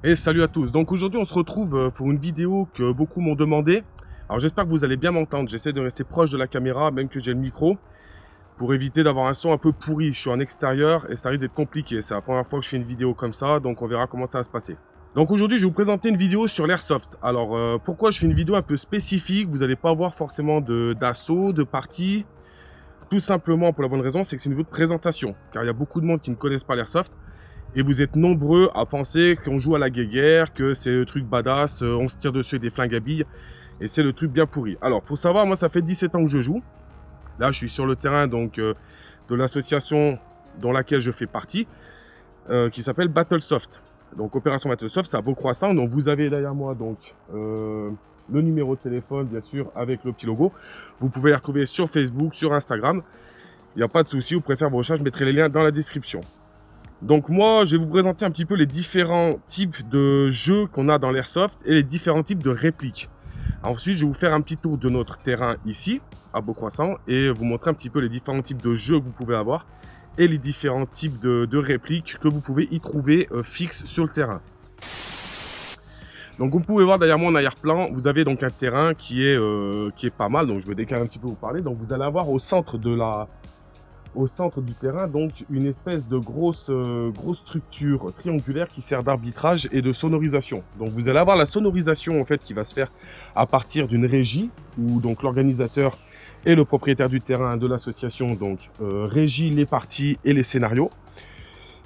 Et salut à tous. Donc aujourd'hui on se retrouve pour une vidéo que beaucoup m'ont demandé. Alors j'espère que vous allez bien m'entendre. J'essaie de rester proche de la caméra même que j'ai le micro pour éviter d'avoir un son un peu pourri. Je suis en extérieur et ça risque d'être compliqué. C'est la première fois que je fais une vidéo comme ça, donc on verra comment ça va se passer. Donc aujourd'hui je vais vous présenter une vidéo sur l'airsoft. Alors pourquoi je fais une vidéo un peu spécifique? Vous n'allez pas voir forcément d'assaut, de partie. Tout simplement pour la bonne raison, c'est que c'est une vidéo de présentation. Car il y a beaucoup de monde qui ne connaissent pas l'airsoft. Et vous êtes nombreux à penser qu'on joue à la guéguerre, que c'est le truc badass, on se tire dessus avec des flingues à billes, et c'est le truc bien pourri. Alors, pour savoir, moi, ça fait 17 ans que je joue. Là, je suis sur le terrain donc de l'association dans laquelle je fais partie, qui s'appelle Battlesoft. Donc, Opération Battlesoft, c'est à Beaucroissant. Donc, vous avez derrière moi donc le numéro de téléphone, bien sûr, avec le petit logo. Vous pouvez les retrouver sur Facebook, sur Instagram. Il n'y a pas de souci, vous préférez vos recherches, je mettrai les liens dans la description. Donc moi, je vais vous présenter un petit peu les différents types de jeux qu'on a dans l'airsoft et les différents types de répliques. Ensuite, je vais vous faire un petit tour de notre terrain ici, à Beaucroissant, et vous montrer un petit peu les différents types de jeux que vous pouvez avoir et les différents types de répliques que vous pouvez y trouver fixes sur le terrain. Donc vous pouvez voir derrière moi en arrière-plan, vous avez donc un terrain qui est pas mal, donc je vais décaler un petit peu vous parler. Donc vous allez avoir au centre du terrain, donc une espèce de grosse structure triangulaire qui sert d'arbitrage et de sonorisation. Donc vous allez avoir la sonorisation en fait qui va se faire à partir d'une régie où donc l'organisateur et le propriétaire du terrain de l'association donc régit les parties et les scénarios.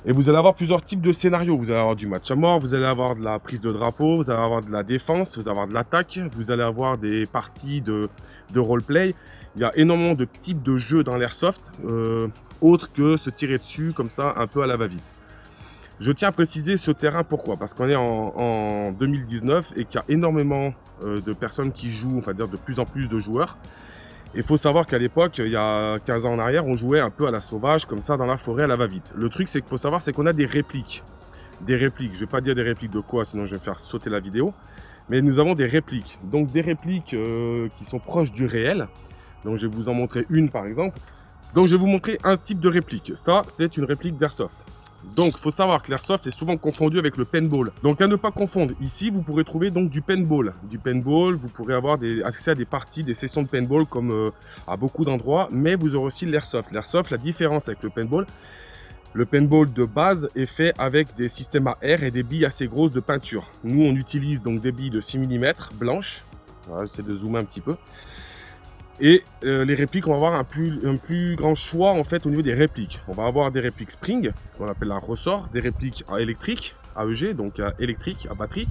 Et vous allez avoir plusieurs types de scénarios. Vous allez avoir du match à mort, vous allez avoir de la prise de drapeau, vous allez avoir de la défense, vous allez avoir de l'attaque, vous allez avoir des parties de roleplay. Il y a énormément de types de jeux dans l'airsoft, autres que se tirer dessus comme ça, un peu à la va-vite. Je tiens à préciser ce terrain, pourquoi? Parce qu'on est en 2019 et qu'il y a énormément de personnes qui jouent, on va dire de plus en plus de joueurs. Il faut savoir qu'à l'époque, il y a 15 ans en arrière, on jouait un peu à la sauvage, comme ça, dans la forêt, à la va-vite. Le truc, c'est qu'il faut savoir, c'est qu'on a des répliques. Des répliques, je ne vais pas dire des répliques de quoi, sinon je vais me faire sauter la vidéo. Mais nous avons des répliques. Donc des répliques qui sont proches du réel. Donc je vais vous en montrer une par exemple. Donc je vais vous montrer un type de réplique. Ça, c'est une réplique d'airsoft. Donc il faut savoir que l'airsoft est souvent confondu avec le paintball. Donc à ne pas confondre, ici vous pourrez trouver donc du paintball. Du paintball, vous pourrez avoir accès à des parties, des sessions de paintball comme à beaucoup d'endroits. Mais vous aurez aussi l'airsoft. L'airsoft, la différence avec le paintball de base est fait avec des systèmes à air et des billes assez grosses de peinture. Nous on utilise donc des billes de 6 mm blanches. Voilà, j'essaie de zoomer un petit peu. Et les répliques, on va avoir un plus grand choix en fait au niveau des répliques. On va avoir des répliques spring, qu'on appelle un ressort, des répliques électriques, AEG, donc électrique, à batterie.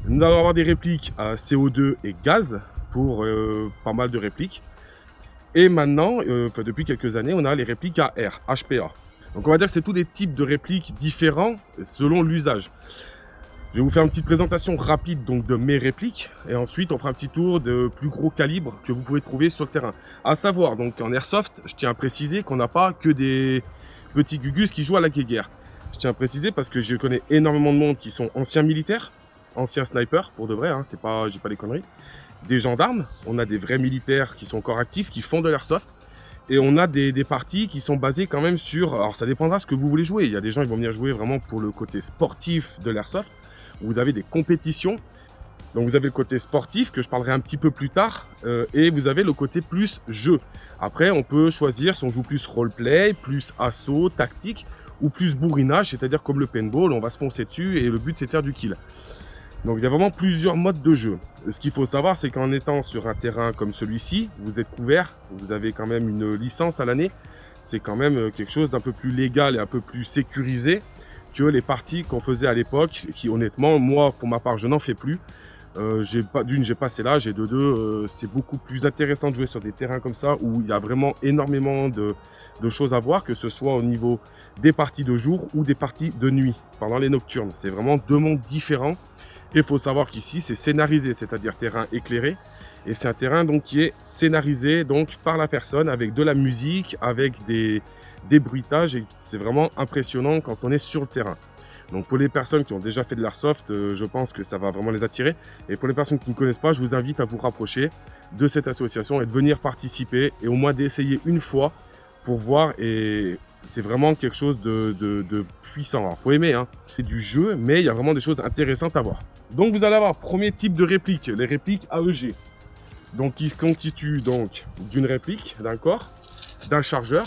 Nous allons avoir des répliques à CO2 et gaz pour pas mal de répliques. Et maintenant, depuis quelques années, on a les répliques à air, HPA. Donc on va dire que c'est tous des types de répliques différents selon l'usage. Je vais vous faire une petite présentation rapide donc de mes répliques et ensuite on fera un petit tour de plus gros calibre que vous pouvez trouver sur le terrain. À savoir donc en airsoft, je tiens à préciser qu'on n'a pas que des petits gugus qui jouent à la guéguerre. Je tiens à préciser parce que je connais énormément de monde qui sont anciens militaires, anciens snipers pour de vrai, hein, c'est pas, j'ai pas des conneries. Des gendarmes, on a des vrais militaires qui sont encore actifs, qui font de l'airsoft. Et on a des parties qui sont basées quand même sur, alors ça dépendra de ce que vous voulez jouer. Il y a des gens qui vont venir jouer vraiment pour le côté sportif de l'airsoft. Vous avez des compétitions, donc vous avez le côté sportif que je parlerai un petit peu plus tard, et vous avez le côté plus jeu. Après, on peut choisir si on joue plus roleplay, plus assaut, tactique, ou plus bourrinage, c'est-à-dire comme le paintball, on va se foncer dessus et le but c'est de faire du kill. Donc il y a vraiment plusieurs modes de jeu. Ce qu'il faut savoir, c'est qu'en étant sur un terrain comme celui-ci, vous êtes couvert, vous avez quand même une licence à l'année, c'est quand même quelque chose d'un peu plus légal et un peu plus sécurisé que les parties qu'on faisait à l'époque, qui honnêtement, moi pour ma part, je n'en fais plus. J'ai passé l'âge et de deux, c'est beaucoup plus intéressant de jouer sur des terrains comme ça où il y a vraiment énormément de choses à voir, que ce soit au niveau des parties de jour ou des parties de nuit, pendant les nocturnes. C'est vraiment deux mondes différents. Et il faut savoir qu'ici, c'est scénarisé, c'est-à-dire terrain éclairé. Et c'est un terrain donc qui est scénarisé donc par la personne avec de la musique, avec des bruitages, et c'est vraiment impressionnant quand on est sur le terrain. Donc pour les personnes qui ont déjà fait de l'airsoft, je pense que ça va vraiment les attirer. Et pour les personnes qui ne connaissent pas, je vous invite à vous rapprocher de cette association et de venir participer et au moins d'essayer une fois pour voir et c'est vraiment quelque chose de puissant. Alors, faut aimer, hein. C'est du jeu, mais il y a vraiment des choses intéressantes à voir. Donc, vous allez avoir premier type de réplique, les répliques AEG. Donc, qui se constituent donc d'une réplique, d'un corps, d'un chargeur.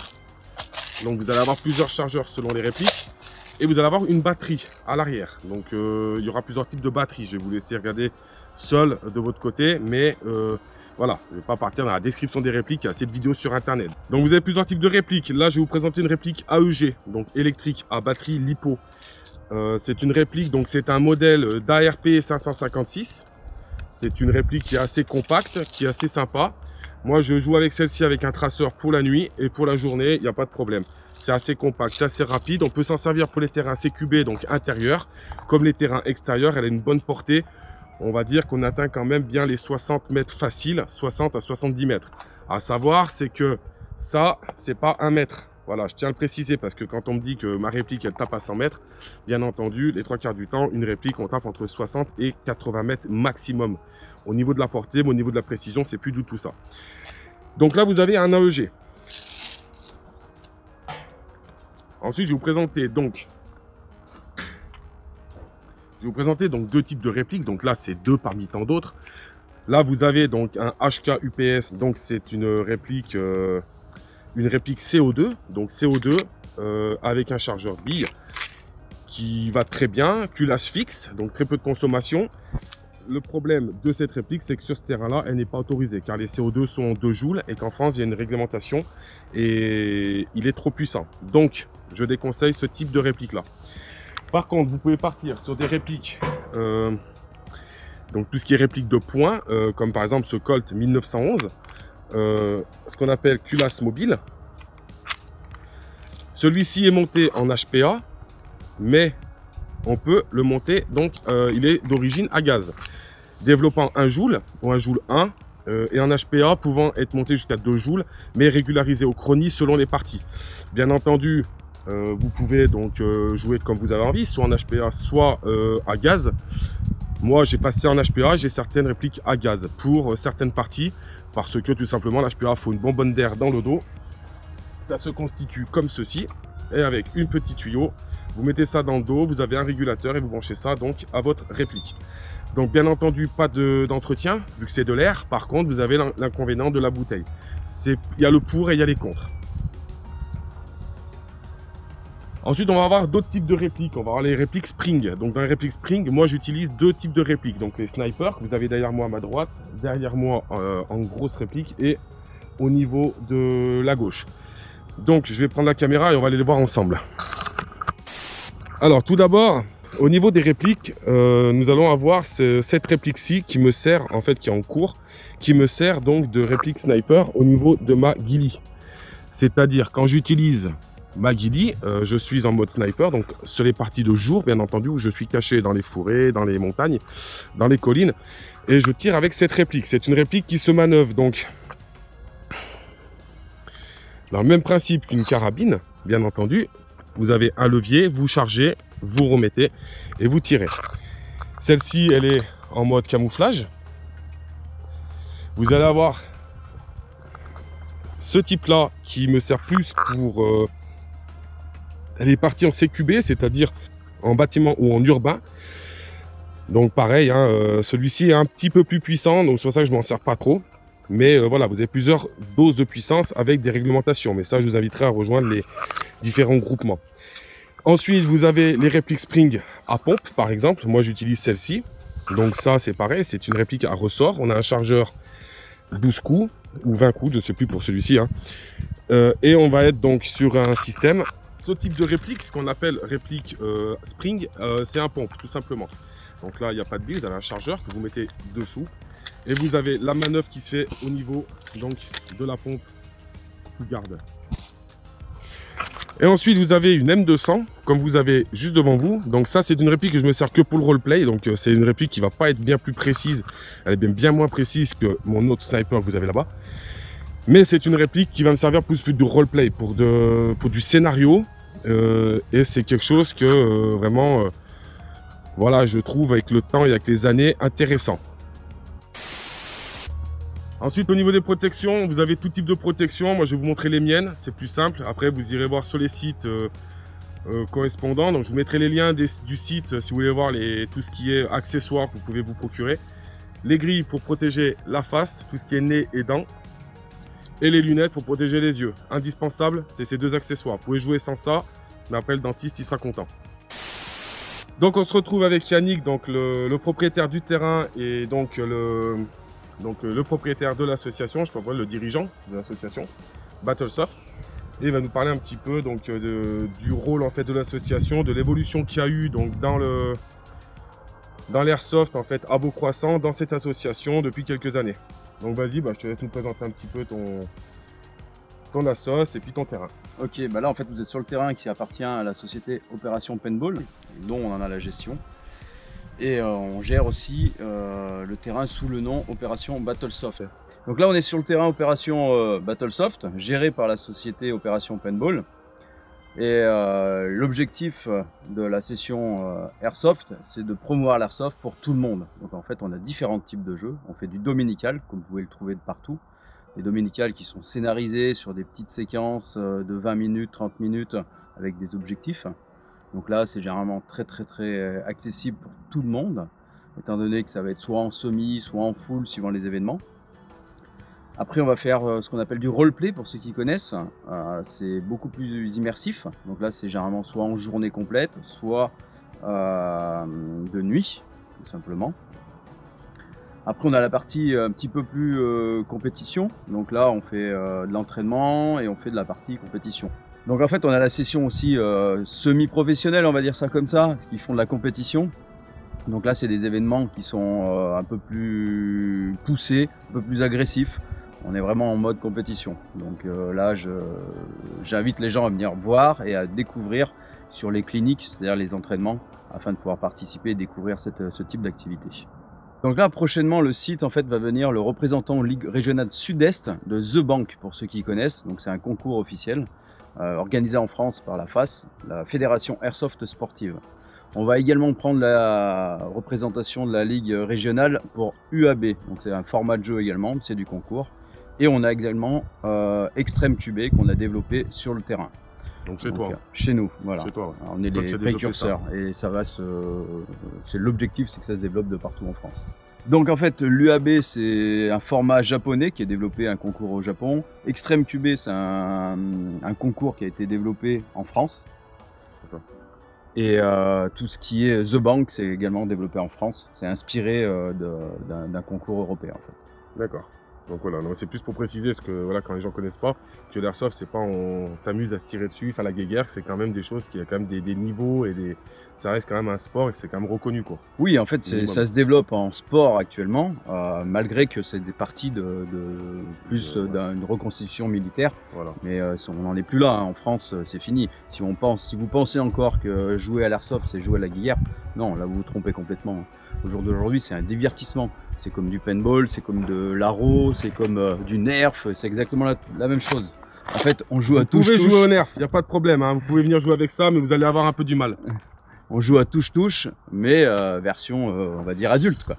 Donc, vous allez avoir plusieurs chargeurs selon les répliques. Et vous allez avoir une batterie à l'arrière. Donc, il y aura plusieurs types de batteries. Je vais vous laisser regarder seul de votre côté, mais voilà, je ne vais pas partir dans la description des répliques, il y a cette vidéo sur internet. Donc vous avez plusieurs types de répliques. Là, je vais vous présenter une réplique AEG, donc électrique à batterie LiPo. C'est une réplique, donc c'est un modèle d'ARP 556. C'est une réplique qui est assez compacte, qui est assez sympa. Moi, je joue avec celle-ci avec un traceur pour la nuit et pour la journée, il n'y a pas de problème. C'est assez compact, c'est assez rapide. On peut s'en servir pour les terrains CQB, donc intérieurs, comme les terrains extérieurs. Elle a une bonne portée. On va dire qu'on atteint quand même bien les 60 mètres faciles, 60 à 70 mètres. À savoir, c'est que ça, c'est pas 1 mètre. Voilà, je tiens à le préciser parce que quand on me dit que ma réplique, elle tape à 100 mètres, bien entendu, les 3/4 du temps, une réplique, on tape entre 60 et 80 mètres maximum. Au niveau de la portée, mais au niveau de la précision, c'est plus du tout ça. Donc là, vous avez un AEG. Ensuite, je vais vous présenter donc... deux types de répliques. Donc là, c'est deux parmi tant d'autres. Là, vous avez donc un HK UPS. Donc c'est une réplique CO2. Donc CO2 avec un chargeur bille qui va très bien. Culasse fixe, donc très peu de consommation. Le problème de cette réplique, c'est que sur ce terrain-là, elle n'est pas autorisée car les CO2 sont en 2 joules et qu'en France, il y a une réglementation et il est trop puissant. Donc, je déconseille ce type de réplique-là. Par contre, vous pouvez partir sur des répliques, donc tout ce qui est réplique de points, comme par exemple ce Colt 1911, ce qu'on appelle culasse mobile. Celui-ci est monté en HPA, mais on peut le monter, donc il est d'origine à gaz. Développant 1 joule ou 1 joule 1, et en HPA pouvant être monté jusqu'à 2 joules, mais régularisé au chronie selon les parties. Bien entendu, vous pouvez donc jouer comme vous avez envie, soit en HPA, soit à gaz. Moi, j'ai passé en HPA, j'ai certaines répliques à gaz pour certaines parties, parce que tout simplement, l'HPA faut une bonbonne d'air dans le dos. Ça se constitue comme ceci, et avec une petite tuyau, vous mettez ça dans le dos, vous avez un régulateur et vous branchez ça donc à votre réplique. Donc bien entendu, pas d'entretien, vu que c'est de l'air. Par contre, vous avez l'inconvénient de la bouteille. Il y a le pour et il y a les contre. Ensuite, on va avoir d'autres types de répliques. On va avoir les répliques Spring. Donc, dans les répliques Spring, moi, j'utilise deux types de répliques. Donc, les snipers que vous avez derrière moi à ma droite, derrière moi en grosse réplique et au niveau de la gauche. Donc, je vais prendre la caméra et on va aller les voir ensemble. Alors, tout d'abord, au niveau des répliques, nous allons avoir cette réplique-ci qui me sert, en fait, qui est en cours, qui me sert donc de réplique sniper au niveau de ma ghillie. C'est-à-dire, quand j'utilise ma ghillie, je suis en mode sniper, donc sur les parties de jour, bien entendu, où je suis caché dans les forêts, dans les montagnes, dans les collines, et je tire avec cette réplique. C'est une réplique qui se manœuvre, donc, dans le même principe qu'une carabine, bien entendu. Vous avez un levier, vous chargez, vous remettez, et vous tirez. Celle-ci, elle est en mode camouflage. Vous allez avoir ce type-là qui me sert plus pour... elle est partie en CQB, c'est-à-dire en bâtiment ou en urbain. Donc pareil, hein, celui-ci est un petit peu plus puissant, donc c'est pour ça que je ne m'en sers pas trop. Mais voilà, vous avez plusieurs doses de puissance avec des réglementations. Mais ça, je vous inviterai à rejoindre les différents groupements. Ensuite, vous avez les répliques Spring à pompe, par exemple. Moi, j'utilise celle-ci. Donc ça, c'est pareil, c'est une réplique à ressort. On a un chargeur 12 coups ou 20 coups, je ne sais plus pour celui-ci. Hein. Et on va être donc sur un système. Ce type de réplique, ce qu'on appelle réplique Spring, c'est un pompe, tout simplement. Donc là, il n'y a pas de bille, vous avez un chargeur que vous mettez dessous. Et vous avez la manœuvre qui se fait au niveau donc, de la pompe qui garde. Et ensuite, vous avez une M200, comme vous avez juste devant vous. Donc ça, c'est une réplique que je me sers que pour le roleplay. Donc c'est une réplique qui ne va pas être bien plus précise. Elle est bien moins précise que mon autre sniper que vous avez là-bas. Mais c'est une réplique qui va me servir plus de roleplay, pour du scénario. Et c'est quelque chose que vraiment, voilà, je trouve avec le temps et avec les années intéressant. Ensuite, au niveau des protections, vous avez tout type de protection. Moi, je vais vous montrer les miennes, c'est plus simple. Après, vous irez voir sur les sites correspondants. Donc, je vous mettrai les liens du site si vous voulez voir tout ce qui est accessoires que vous pouvez vous procurer. Les grilles pour protéger la face, tout ce qui est nez et dents. Et les lunettes pour protéger les yeux. Indispensable, c'est ces deux accessoires. Vous pouvez jouer sans ça, mais après, le dentiste, il sera content. Donc, on se retrouve avec Yannick, donc le propriétaire du terrain et donc le propriétaire de l'association, je peux le dirigeant de l'association, Battlesoft. Et il va nous parler un petit peu donc, du rôle en fait, de l'association, de l'évolution qu'il y a eu donc, dans l'airsoft en fait, à Beaucroissant, dans cette association depuis quelques années. Donc vas-y, je te laisse nous présenter un petit peu ton assos et puis ton terrain. Ok, là en fait vous êtes sur le terrain qui appartient à la société Opération Paintball, dont on en a la gestion. Et on gère aussi le terrain sous le nom Opération Battlesoft. Donc là on est sur le terrain Opération Battlesoft, géré par la société Opération Paintball. Et l'objectif de la session Airsoft, c'est de promouvoir l'Airsoft pour tout le monde. Donc en fait on a différents types de jeux. On fait du dominical, comme vous pouvez le trouver de partout. Des dominicales qui sont scénarisés sur des petites séquences de 20 minutes, 30 minutes avec des objectifs. Donc là, c'est généralement très accessible pour tout le monde, étant donné que ça va être soit en semi, soit en full, suivant les événements. Après, on va faire ce qu'on appelle du roleplay, pour ceux qui connaissent. C'est beaucoup plus immersif. Donc là, c'est généralement soit en journée complète, soit de nuit, tout simplement. Après, on a la partie un petit peu plus compétition. Donc là, on fait de l'entraînement et on fait de la partie compétition. Donc en fait, on a la session aussi semi-professionnelle, on va dire ça comme ça, qui font de la compétition. Donc là, c'est des événements qui sont un peu plus poussés, un peu plus agressifs. On est vraiment en mode compétition. Donc là, j'invite les gens à venir voir et à découvrir sur les cliniques, c'est-à-dire les entraînements, afin de pouvoir participer et découvrir ce type d'activité. Donc là, prochainement, le site en fait va venir le représentant Ligue régionale Sud-Est de The Bank, pour ceux qui connaissent. Donc c'est un concours officiel organisé en France par la FAS, la Fédération Airsoft Sportive. On va également prendre la représentation de la Ligue régionale pour UAB. Donc c'est un format de jeu également, c'est du concours. Et on a également Extreme QB qu'on a développé sur le terrain. Donc chez toi. Chez nous, voilà. Chez toi, ouais. On est les précurseurs et ça va c'est l'objectif, c'est que ça se développe de partout en France. Donc en fait, l'UAB c'est un format japonais qui est développé un concours au Japon. Extreme QB c'est un concours qui a été développé en France. Et tout ce qui est The Bank c'est également développé en France. C'est inspiré d'un concours européen en fait. D'accord. Donc voilà, c'est plus pour préciser, parce que voilà, quand les gens ne connaissent pas, que l'airsoft, c'est pas on s'amuse à se tirer dessus, faire la guéguerre, c'est quand même des choses qui a quand même des niveaux et ça reste quand même un sport et c'est quand même reconnu quoi. Oui, en fait, ça se développe en sport actuellement, malgré que c'est des parties d'une reconstitution militaire. Voilà. Mais on n'en est plus là, hein. En France, c'est fini. Si vous pensez encore que jouer à l'airsoft, c'est jouer à la guéguerre, non, là vous vous trompez complètement. Au jour d'aujourd'hui, c'est un divertissement. C'est comme du paintball, c'est comme de l'aro, c'est comme du nerf, c'est exactement la même chose. En fait, on joue à touche-touche. Vous pouvez jouer au nerf, il n'y a pas de problème, hein. Vous pouvez venir jouer avec ça, mais vous allez avoir un peu du mal. On joue à touche-touche, mais version, on va dire, adulte, quoi.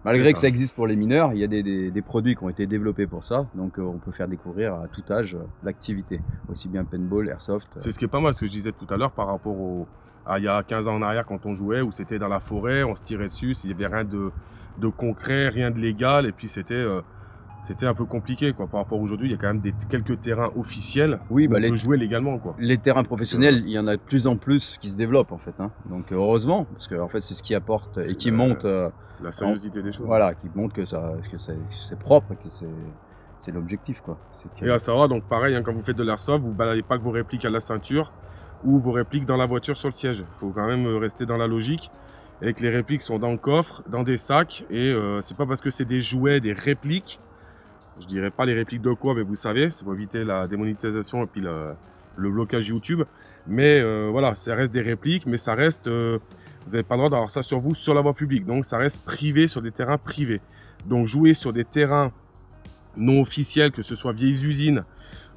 Malgré que ça existe pour les mineurs, il y a des produits qui ont été développés pour ça, donc on peut faire découvrir à tout âge l'activité, aussi bien paintball, airsoft. C'est ce qui est pas mal, ce que je disais tout à l'heure par rapport à il y a 15 ans en arrière quand on jouait, où c'était dans la forêt, on se tirait dessus, il n'y avait rien de concret, rien de légal, et puis c'était un peu compliqué quoi. Par rapport à aujourd'hui, il y a quand même quelques terrains officiels où on peut jouer légalement quoi. Les terrains professionnels, il y en a de plus en plus qui se développent en fait, hein. Donc heureusement, parce que en fait c'est ce qui apporte et qui monte la sérieuxité des choses. Voilà, qui montre que c'est propre et que c'est l'objectif quoi. Et à savoir, donc pareil, hein, quand vous faites de l'airsoft, vous ne baladez pas que vos répliques à la ceinture ou vos répliques dans la voiture sur le siège. Il faut quand même rester dans la logique. Et que les répliques sont dans le coffre, dans des sacs, et c'est pas parce que c'est des jouets, des répliques, je dirais pas les répliques de quoi, mais vous savez, c'est pour éviter la démonétisation et puis le blocage YouTube, mais voilà, ça reste des répliques, mais ça reste, vous n'avez pas le droit d'avoir ça sur vous sur la voie publique, donc ça reste privé sur des terrains privés. Donc jouer sur des terrains non officiels, que ce soit vieilles usines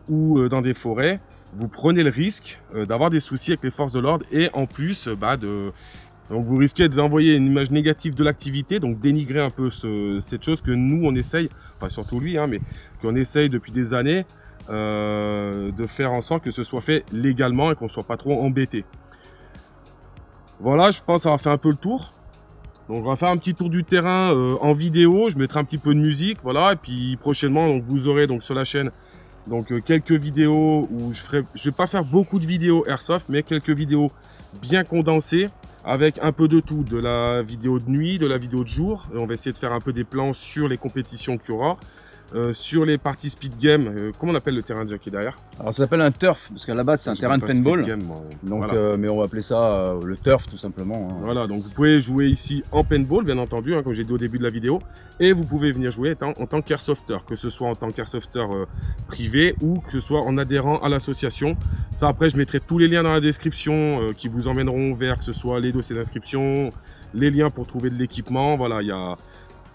ou dans des forêts, vous prenez le risque d'avoir des soucis avec les forces de l'ordre et en plus Donc vous risquez d'envoyer une image négative de l'activité, donc dénigrer un peu cette chose que nous on essaye, enfin surtout lui, hein, mais qu'on essaye depuis des années de faire en sorte que ce soit fait légalement et qu'on ne soit pas trop embêté. Voilà, je pense avoir fait un peu le tour. Donc on va faire un petit tour du terrain en vidéo, je mettrai un petit peu de musique, voilà, et puis prochainement donc, vous aurez donc sur la chaîne donc quelques vidéos où je vais pas faire beaucoup de vidéos airsoft, mais quelques vidéos bien condensées avec un peu de tout, de la vidéo de nuit, de la vidéo de jour. Et on va essayer de faire un peu des plans sur les compétitions qu'il y aura, sur les parties speed game. Comment on appelle le terrain déjà qui est derrière? Alors ça s'appelle un turf, parce qu'à la base c'est un terrain de paintball, game, donc, voilà. mais on va appeler ça le turf tout simplement. Hein. Voilà, donc vous pouvez jouer ici en paintball, bien entendu, hein, comme j'ai dit au début de la vidéo, et vous pouvez venir jouer en tant qu'airsofter, que ce soit en tant qu'airsofter privé ou que ce soit en adhérant à l'association. Ça, après, je mettrai tous les liens dans la description qui vous emmèneront vers que ce soit les dossiers d'inscription, les liens pour trouver de l'équipement. Voilà, il y a.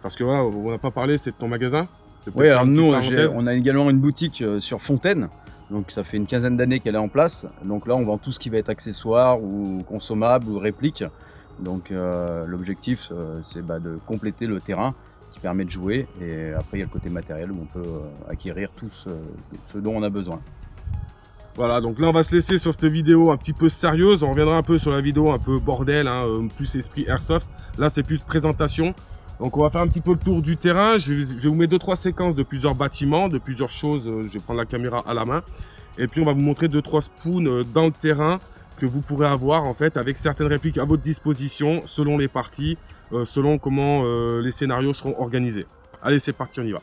Parce que voilà, on n'a pas parlé, c'est de ton magasin. Oui, alors nous, on a également une boutique sur Fontaine. Donc ça fait une quinzaine d'années qu'elle est en place. Donc là, on vend tout ce qui va être accessoires ou consommable ou réplique. Donc l'objectif, c'est de compléter le terrain qui permet de jouer. Et après, il y a le côté matériel où on peut acquérir tout ce dont on a besoin. Voilà, donc là on va se laisser sur cette vidéo un petit peu sérieuse. On reviendra un peu sur la vidéo un peu bordel, hein, plus esprit airsoft. Là c'est plus présentation. Donc on va faire un petit peu le tour du terrain. Je vais vous mettre 2-3 séquences de plusieurs bâtiments, de plusieurs choses. Je vais prendre la caméra à la main. Et puis on va vous montrer 2-3 spoons dans le terrain que vous pourrez avoir en fait avec certaines répliques à votre disposition selon les parties, selon comment les scénarios seront organisés. Allez, c'est parti, on y va.